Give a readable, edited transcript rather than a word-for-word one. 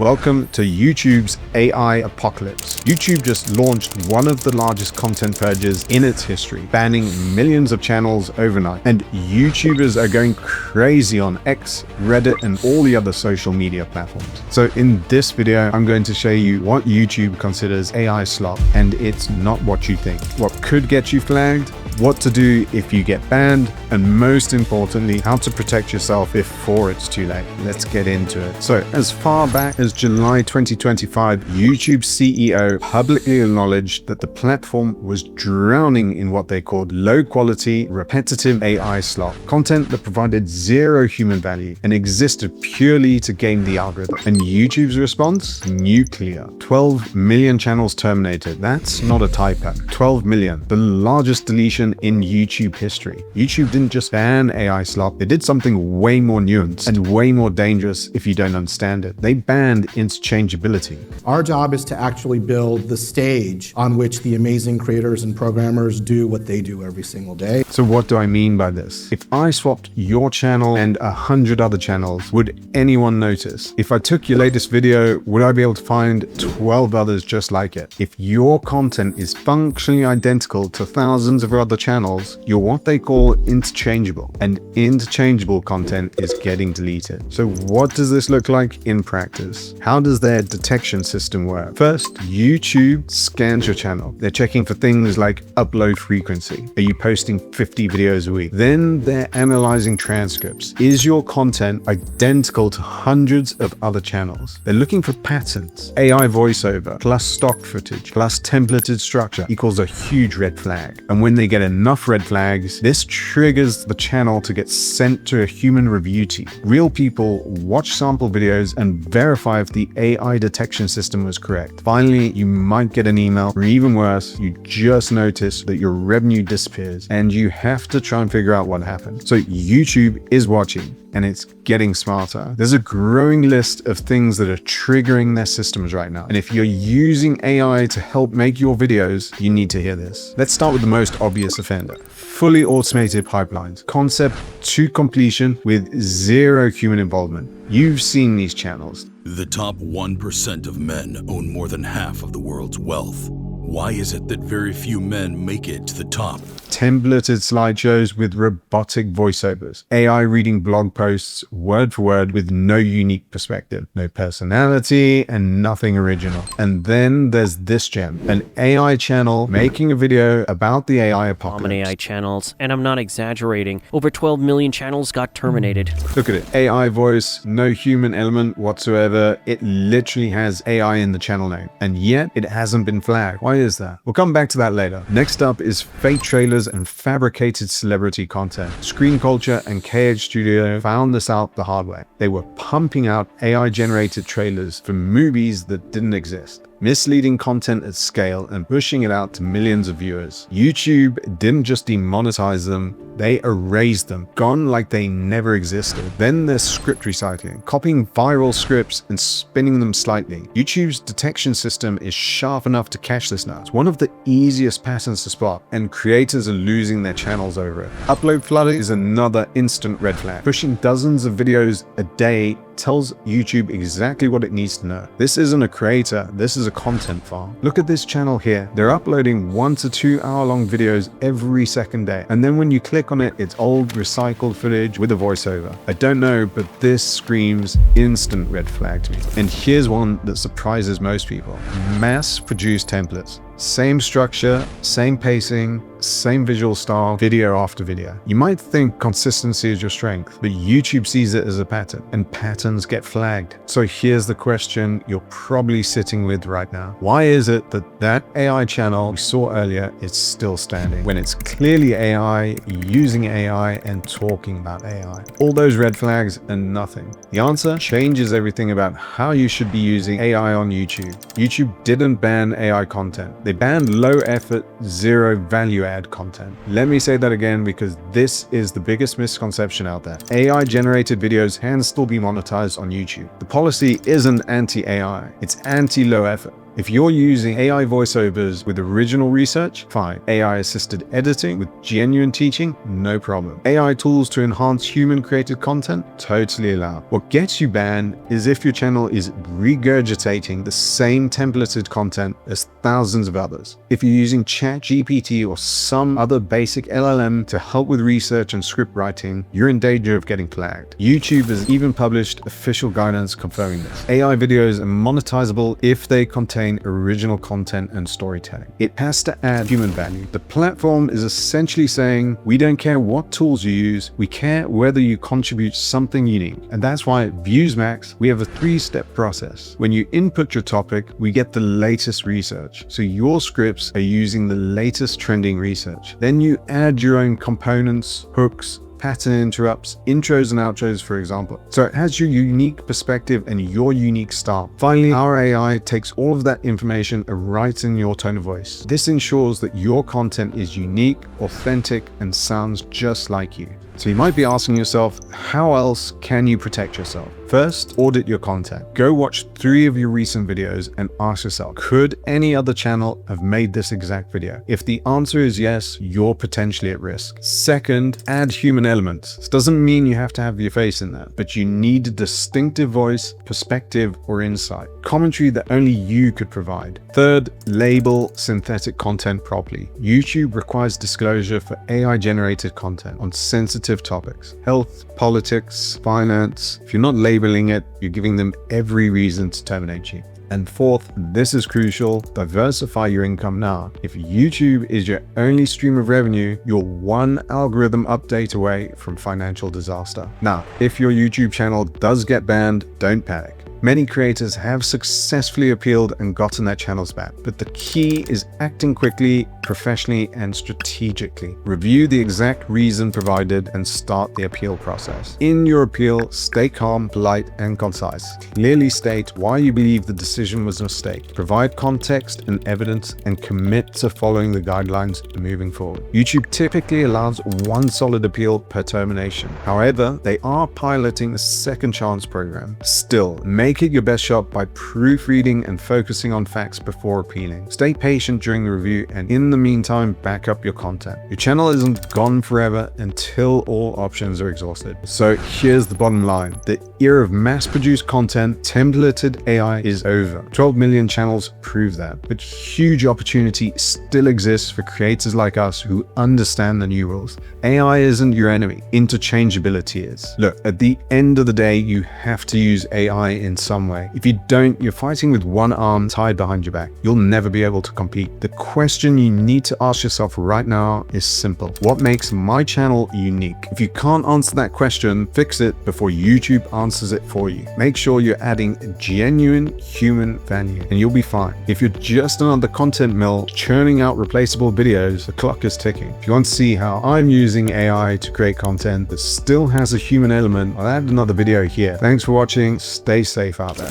Welcome to YouTube's AI apocalypse. YouTube just launched one of the largest content purges in its history, banning millions of channels overnight. And YouTubers are going crazy on X, Reddit, and all the other social media platforms. So in this video, I'm going to show you what YouTube considers AI slop, and it's not what you think. What could get you flagged, what to do if you get banned, and most importantly, how to protect yourself before it's too late. Let's get into it. So as far back as July 2025, YouTube's CEO publicly acknowledged that the platform was drowning in what they called low quality, repetitive AI slop, content that provided zero human value and existed purely to game the algorithm. And YouTube's response? Nuclear. 12 million channels terminated. That's not a typo. 12 million. The largest deletion in YouTube history. YouTube didn't just ban AI slop, they did something way more nuanced and way more dangerous if you don't understand it. They banned interchangeability. Our job is to actually build the stage on which the amazing creators and programmers do what they do every single day. So what do I mean by this? If I swapped your channel and 100 other channels, would anyone notice? If I took your latest video, would I be able to find 12 others just like it? If your content is functionally identical to thousands of other channels, you're what they call interchangeable, and interchangeable content is getting deleted. So what does this look like in practice? How does their detection system work? First, YouTube scans your channel. They're checking for things like upload frequency. Are you posting 50 videos a week? Then they're analyzing transcripts. Is your content identical to hundreds of other channels? They're looking for patterns. AI voiceover plus stock footage plus templated structure equals a huge red flag. And when they get enough red flags, this triggers the channel to get sent to a human review team. Real people watch sample videos and verify if the AI detection system was correct. Finally, you might get an email, or even worse, you just notice that your revenue disappears and you have to try and figure out what happened. So YouTube is watching, and it's getting smarter. There's a growing list of things that are triggering their systems right now. And if you're using AI to help make your videos, you need to hear this. Let's start with the most obvious offender. Fully automated pipelines. Concept to completion with zero human involvement. You've seen these channels. The top 1% of men own more than half of the world's wealth. Why is it that very few men make it to the top? Templated slideshows with robotic voiceovers. AI reading blog posts word for word with no unique perspective, no personality, and nothing original. And then there's this gem, an AI channel making a video about the AI apocalypse. Common AI channels, and I'm not exaggerating. Over 12 million channels got terminated. Look at it. AI voice, no human element whatsoever. It literally has AI in the channel name, and yet it hasn't been flagged. Why is that? We'll come back to that later. Next up is fake trailers and fabricated celebrity content. Screen Culture and KH Studio found this out the hard way. They were pumping out AI-generated trailers for movies that didn't exist, misleading content at scale and pushing it out to millions of viewers. YouTube didn't just demonetize them, they erased them, gone like they never existed. Then there's script recycling, copying viral scripts and spinning them slightly. YouTube's detection system is sharp enough to catch this now. It's one of the easiest patterns to spot, and creators are losing their channels over it. Upload flooding is another instant red flag. Pushing dozens of videos a day tells YouTube exactly what it needs to know. This isn't a creator, this is a content farm. Look at this channel here. They're uploading 1 to 2 hour-long videos every second day. And then when you click on it, it's old recycled footage with a voiceover. I don't know, but this screams instant red flag to me. And here's one that surprises most people. Mass-produced templates. Same structure, same pacing, same visual style, video after video. You might think consistency is your strength, but YouTube sees it as a pattern, and patterns get flagged. So here's the question you're probably sitting with right now. Why is it that AI channel we saw earlier is still standing when it's clearly AI, using AI, and talking about AI? All those red flags and nothing. The answer changes everything about how you should be using AI on YouTube. YouTube didn't ban AI content. They banned low effort, zero value add content. Let me say that again, because this is the biggest misconception out there. AI generated videos can still be monetized on YouTube. The policy isn't anti-AI, it's anti-low effort. If you're using AI voiceovers with original research, fine. AI-assisted editing with genuine teaching, no problem. AI tools to enhance human-created content, totally allowed. What gets you banned is if your channel is regurgitating the same templated content as thousands of others. If you're using ChatGPT or some other basic LLM to help with research and script writing, you're in danger of getting flagged. YouTube has even published official guidance confirming this. AI videos are monetizable if they contain original content and storytelling. It has to add human value. The platform is essentially saying, we don't care what tools you use, we care whether you contribute something unique. And that's why at ViewsMax, we have a 3-step process. When you input your topic, we get the latest research. So your scripts are using the latest trending research. Then you add your own components, hooks, pattern interrupts, intros and outros, for example. So it has your unique perspective and your unique style. Finally, our AI takes all of that information and writes in your tone of voice. This ensures that your content is unique, authentic, and sounds just like you. So you might be asking yourself, how else can you protect yourself? First, audit your content. Go watch 3 of your recent videos and ask yourself, could any other channel have made this exact video? If the answer is yes, you're potentially at risk. Second, add human elements. This doesn't mean you have to have your face in there, but you need a distinctive voice, perspective, or insight. Commentary that only you could provide. Third, label synthetic content properly. YouTube requires disclosure for AI-generated content on sensitive topics. Health, politics, finance. If you're not labeling it, you're giving them every reason to terminate you. And fourth, this is crucial, diversify your income now. If YouTube is your only stream of revenue, you're one algorithm update away from financial disaster. Now, if your YouTube channel does get banned, don't panic. Many creators have successfully appealed and gotten their channels back, but the key is acting quickly, professionally, and strategically. Review the exact reason provided and start the appeal process. In your appeal, stay calm, polite, and concise. Clearly state why you believe the decision was a mistake. Provide context and evidence, and commit to following the guidelines moving forward. YouTube typically allows 1 solid appeal per termination. However, they are piloting a second chance program. Still, make it your best shot by proofreading and focusing on facts before appealing. Stay patient during the review, and in the meantime, back up your content. Your channel isn't gone forever until all options are exhausted. So here's the bottom line. The era of mass-produced content, templated AI is over. 12 million channels prove that. But huge opportunity still exists for creators like us who understand the new rules. AI isn't your enemy. Interchangeability is. Look, at the end of the day, you have to use AI in some way. If you don't, you're fighting with one arm tied behind your back. You'll never be able to compete. The question you need to ask yourself right now is simple. What makes my channel unique? If you can't answer that question, fix it before YouTube answers it for you. Make sure you're adding genuine human value and you'll be fine. If you're just another content mill churning out replaceable videos, the clock is ticking. If you want to see how I'm using AI to create content that still has a human element, I'll add another video here. Thanks for watching. Stay safe out there.